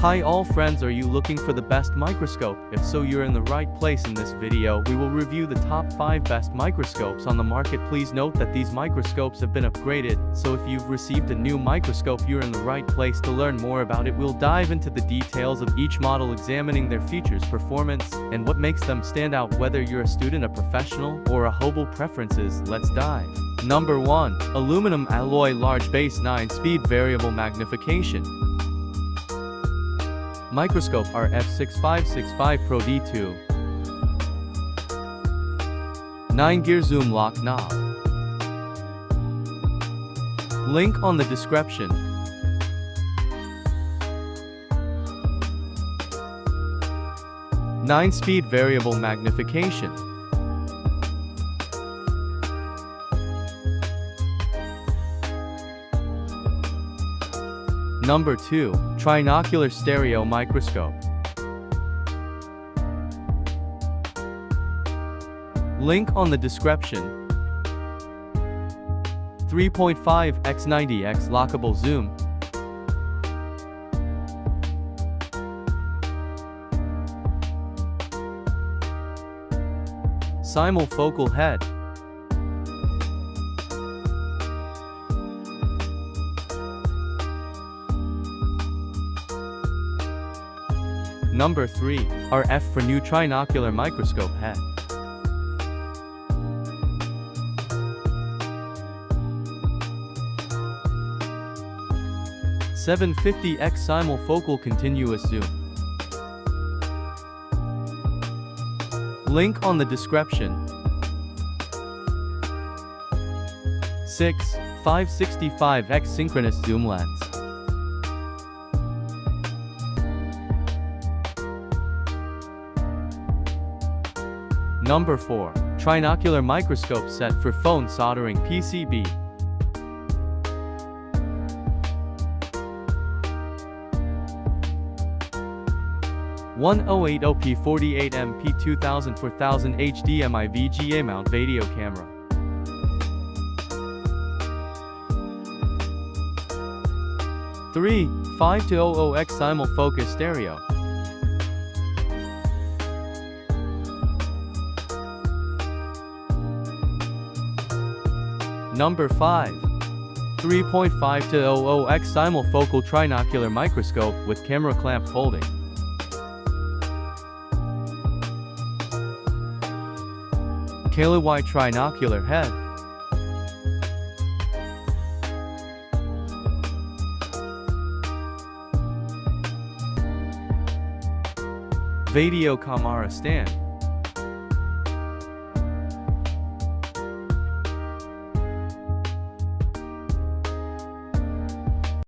Hi all friends, are you looking for the best microscope? If so, you're in the right place. In this video, we will review the top 5 best microscopes on the market. Please note that these microscopes have been upgraded, so if you've received a new microscope, you're in the right place to learn more about it. We'll dive into the details of each model, examining their features, performance, and what makes them stand out. Whether you're a student, a professional, or a hobby preferences, let's dive. Number 1. Aluminum Alloy Large Base 9-Speed Variable Magnification Microscope RF6565 Pro D2 9-gear zoom lock knob. Link on the description. Nine-speed variable magnification. Number 2. Trinocular Stereo Microscope. Link on the description. 3.5x 90x lockable zoom. Simul-Focal head. Number 3. RF for new trinocular microscope head. (750x simulfocal continuous zoom). Link on the description. 6. 565x synchronous zoom lens. Number 4. Trinocular microscope set for phone soldering PCB. (1080p48MP 2000x4000 HDMI VGA mount video camera). (3. 5-00x simul-focus stereo). Number 5. 3.5 to 00x simulfocal trinocular microscope with camera clamp folding. KY trinocular head. Video camera stand.